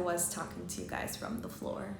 was talking to you guys from the floor.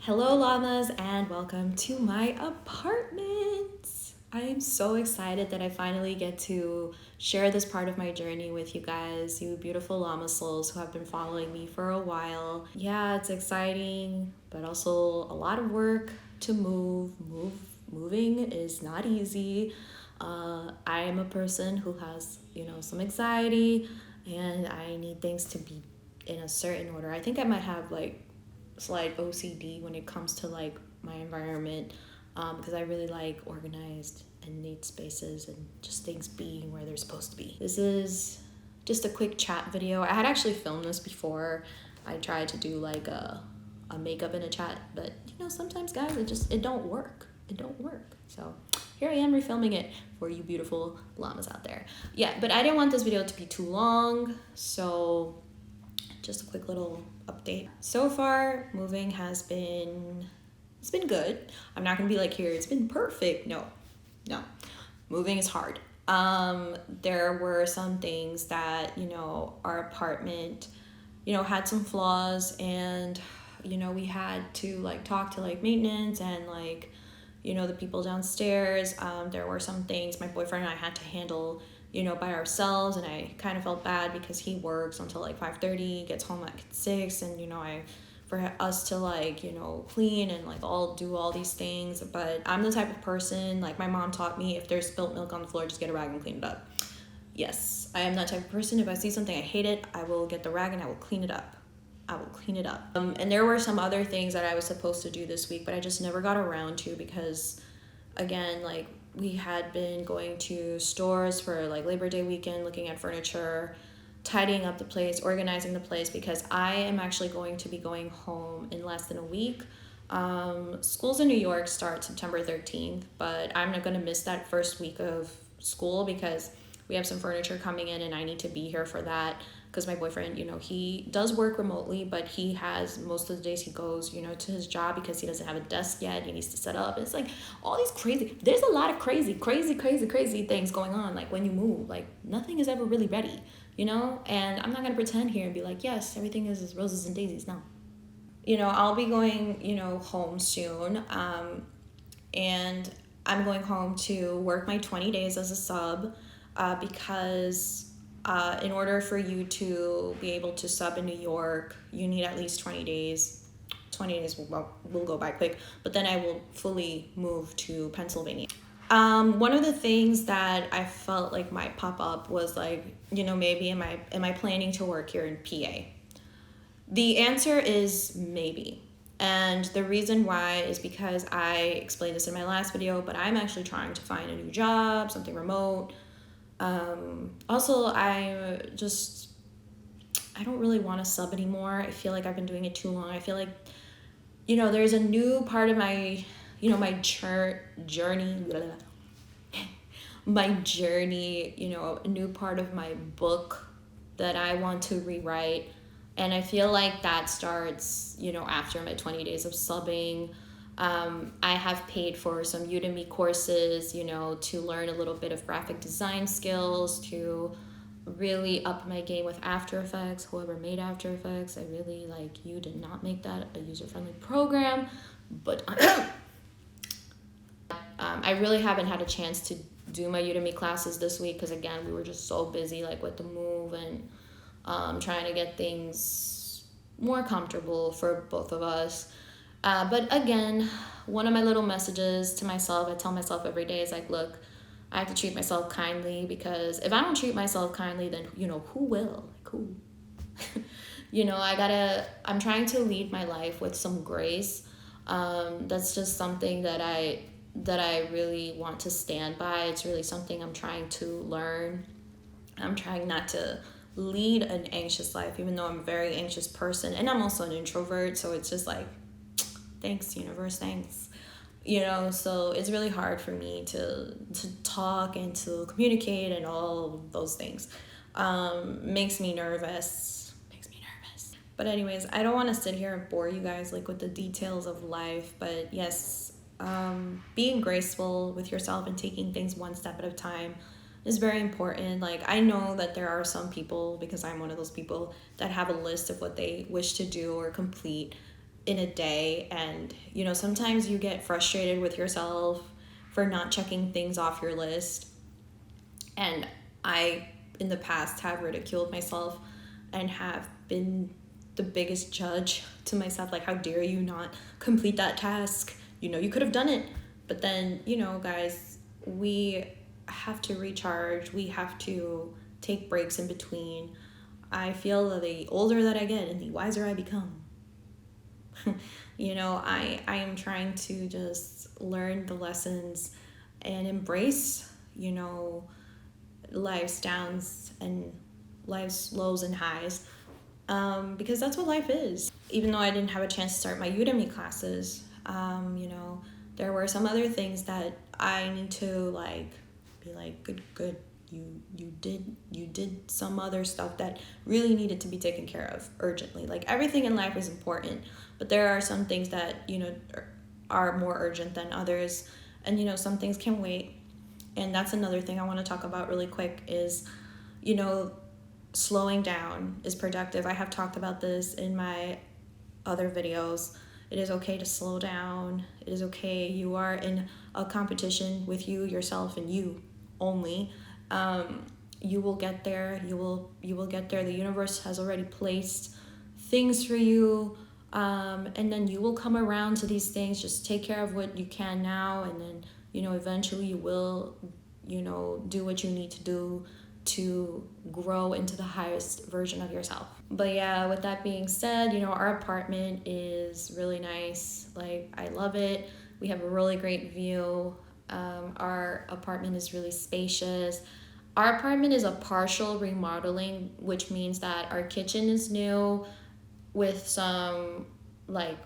Hello llamas and welcome to my apartment. I am so excited that I finally get to share this part of my journey with you guys, you beautiful llama souls who have been following me for a while. Yeah, it's exciting, but also a lot of work to moving is not easy. I am a person who has, some anxiety, and I need things to be in a certain order. I think I might have like slight OCD when it comes to like my environment, because I really like organized and neat spaces and just things being where they're supposed to be. This is just a quick chat video. I had actually filmed this before. I tried to do like a makeup in a chat, but sometimes guys, it don't work. It don't work. So here I am refilming it for you beautiful llamas out there. Yeah, but I didn't want this video to be too long, so just a quick little update. So far, moving has been, it's been good. I'm not gonna be like, here, it's been perfect. No. Moving is hard. There were some things that, our apartment, had some flaws, and, we had to like talk to like maintenance and like, the people downstairs. There were some things my boyfriend and I had to handle, by ourselves, and I kind of felt bad because he works until like 5:30, gets home at 6, and for us to like clean and like do all these things. But I'm the type of person, like my mom taught me, if there's spilt milk on the floor, just get a rag and clean it up. Yes, I am that type of person. If I see something I hate it, I will get the rag and I will clean it up. And there were some other things that I was supposed to do this week, but I just never got around to, because again, like, we had been going to stores for like Labor Day weekend, looking at furniture, tidying up the place, organizing the place, because I am actually going to be going home in less than a week. Schools in New York start September 13th, but I'm not going to miss that first week of school because we have some furniture coming in and I need to be here for that. Because my boyfriend, he does work remotely, but he has, most of the days he goes, to his job because he doesn't have a desk yet. He needs to set up. It's like all these there's a lot of crazy things going on. Like when you move, like nothing is ever really ready, and I'm not going to pretend here and be like, yes, everything is roses and daisies. No, I'll be going, home soon. And I'm going home to work my 20 days as a sub, because in order for you to be able to sub in New York, you need at least 20 days. 20 days will go by quick, but then I will fully move to Pennsylvania. One of the things that I felt like might pop up was like, maybe am I planning to work here in PA? The answer is maybe. And the reason why is because I explained this in my last video, but I'm actually trying to find a new job, something remote. Also, I don't really want to sub anymore. I feel like I've been doing it too long. I feel like, there's a new part of my, my journey, a new part of my book that I want to rewrite. And I feel like that starts, after my 20 days of subbing. I have paid for some Udemy courses, to learn a little bit of graphic design skills, to really up my game with After Effects. Whoever made After Effects, I really you did not make that a user-friendly program, but I really haven't had a chance to do my Udemy classes this week because again, we were just so busy with the move and trying to get things more comfortable for both of us. But again, one of my little messages to myself, I tell myself every day is like, look, I have to treat myself kindly, because if I don't treat myself kindly, then, who will? Who? I'm trying to lead my life with some grace. That's just something that I really want to stand by. It's really something I'm trying to learn. I'm trying not to lead an anxious life, even though I'm a very anxious person, and I'm also an introvert, so it's just like, thanks universe, thanks, so it's really hard for me to talk and to communicate and all those things. Makes me nervous, but anyways, I don't want to sit here and bore you guys with the details of life, but yes, being graceful with yourself and taking things one step at a time, is very important. Like, I know that there are some people, because I'm one of those people, that have a list of what they wish to do or complete in a day. And, you know, sometimes you get frustrated with yourself for not checking things off your list. And I, in the past, have ridiculed myself and have been the biggest judge to myself. Like, how dare you not complete that task? You know, you could have done it. But then, you know, guys, we have to recharge. We have to take breaks in between. I feel that the older that I get and the wiser I become. You know, I am trying to just learn the lessons and embrace, you know, life's downs and life's lows and highs, because that's what life is. Even though I didn't have a chance to start my Udemy classes, you know, there were some other things that I need to like be like, good, you did some other stuff that really needed to be taken care of urgently. Like, everything in life is important, but there are some things that, you know, are more urgent than others, and, you know, some things can wait. And that's another thing I want to talk about really quick is, you know, slowing down is productive. I have talked about this in my other videos. It is okay to slow down. It is okay. You are in a competition with you, yourself, and you only. You will get there. You will get there. The universe has already placed things for you. And then you will come around to these things. Just take care of what you can now, and then, you know, eventually you will, you know, do what you need to do to grow into the highest version of yourself. But yeah, with that being said, you know, our apartment is really nice. Like, I love it. We have a really great view. Our apartment is really spacious. Our apartment is a partial remodeling, which means that our kitchen is new with some like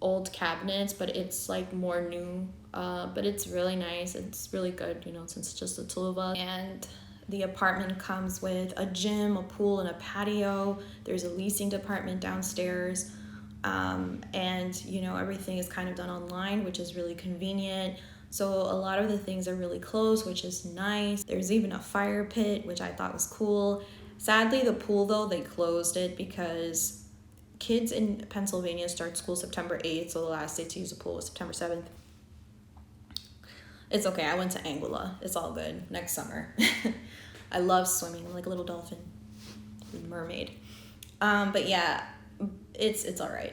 old cabinets, but it's like more new. But it's really nice. It's really good, you know, since it's just the two of us. And the apartment comes with a gym, a pool, and a patio. There's a leasing department downstairs. And, you know, everything is kind of done online, which is really convenient. So a lot of the things are really close, which is nice. There's even a fire pit, which I thought was cool. Sadly, the pool, though, they closed it because kids in Pennsylvania start school September 8th, so the last day to use the pool was September 7th. It's okay, I went to Anguilla. It's all good. Next summer. I love swimming. I'm like a little dolphin. Mermaid. But yeah, it's all right.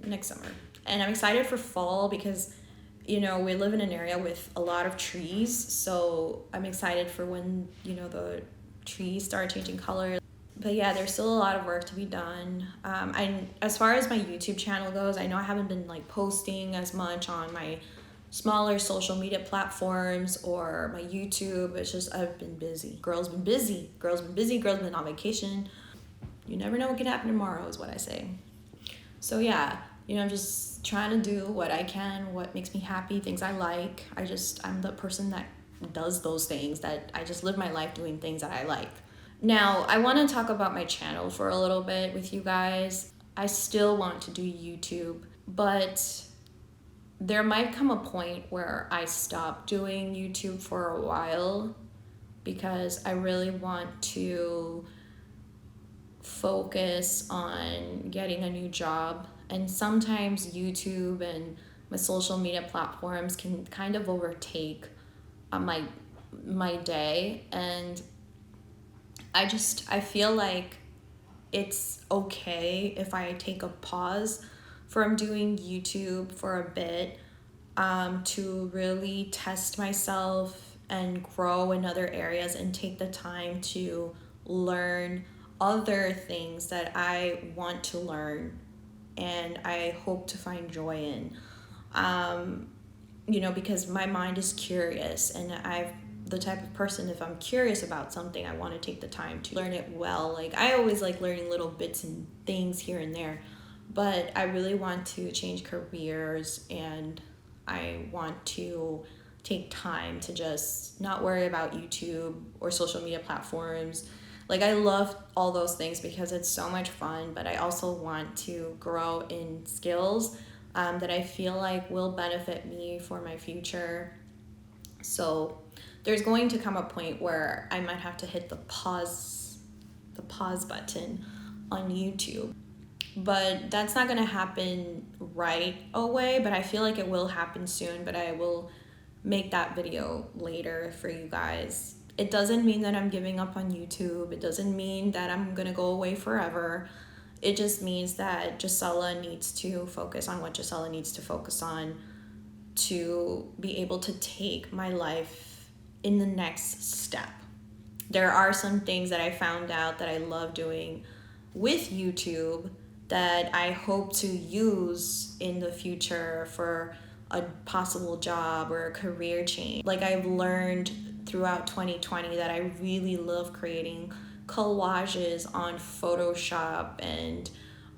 Next summer. And I'm excited for fall because, you know, we live in an area with a lot of trees. So I'm excited for when, you know, the trees start changing color. But yeah, there's still a lot of work to be done. As far as my YouTube channel goes, I know I haven't been like posting as much on my smaller social media platforms or my YouTube. It's just, I've been busy. Girls been busy. Girls been on vacation. You never know what could happen tomorrow is what I say. So yeah, you know, I'm just trying to do what I can, what makes me happy, things I like. I'm the person that does those things, that I just live my life doing things that I like. Now, I want to talk about my channel for a little bit with you guys. I still want to do YouTube, but there might come a point where I stop doing YouTube for a while because I really want to focus on getting a new job. And sometimes YouTube and my social media platforms can kind of overtake my day, and I feel like it's okay if I take a pause from doing YouTube for a bit, to really test myself and grow in other areas and take the time to learn other things that I want to learn and I hope to find joy in. You know, because my mind is curious, and I'm the type of person, if I'm curious about something, I want to take the time to learn it well. Like, I always like learning little bits and things here and there, but I really want to change careers, and I want to take time to just not worry about YouTube or social media platforms. Like, I love all those things because it's so much fun, but I also want to grow in skills that I feel like will benefit me for my future. So there's going to come a point where I might have to hit the pause button on YouTube. But that's not gonna happen right away, but I feel like it will happen soon, but I will make that video later for you guys. It doesn't mean that I'm giving up on YouTube. It doesn't mean that I'm gonna go away forever. It just means that Gisela needs to focus on what Gisela needs to focus on to be able to take my life in the next step. There are some things that I found out that I love doing with YouTube that I hope to use in the future for a possible job or a career change. Like, I've learned throughout 2020 that I really love creating collages on Photoshop, and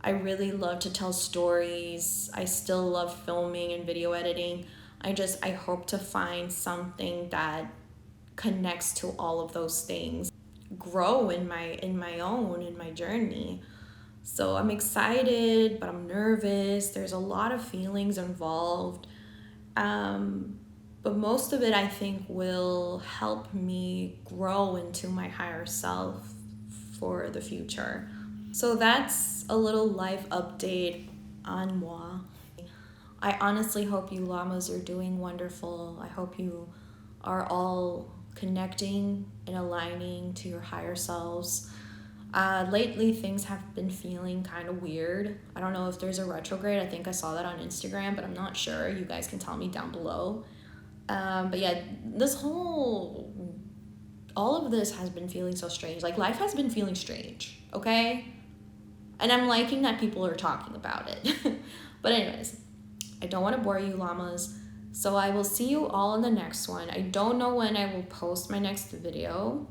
I really love to tell stories. I still love filming and video editing. I hope to find something that connects to all of those things, grow in my journey. So I'm excited, but I'm nervous. There's a lot of feelings involved. But most of it, I think, will help me grow into my higher self for the future. So that's a little life update on moi. I honestly hope you llamas are doing wonderful. I hope you are all connecting and aligning to your higher selves. Lately, things have been feeling kind of weird. I don't know if there's a retrograde. I think I saw that on Instagram, but I'm not sure. You guys can tell me down below. But yeah, all of this has been feeling so strange. Like, life has been feeling strange, okay? And I'm liking that people are talking about it. But anyways, I don't want to bore you llamas. So I will see you all in the next one. I don't know when I will post my next video,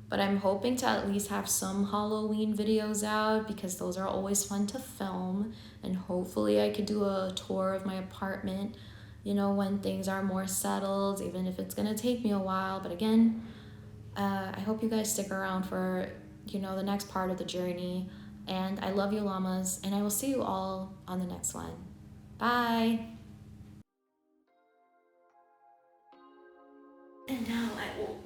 but I'm hoping to at least have some Halloween videos out because those are always fun to film. And hopefully I could do a tour of my apartment, when things are more settled, even if it's gonna take me a while. But again, I hope you guys stick around for, the next part of the journey. And I love you llamas, and I will see you all on the next one. Bye. And now I will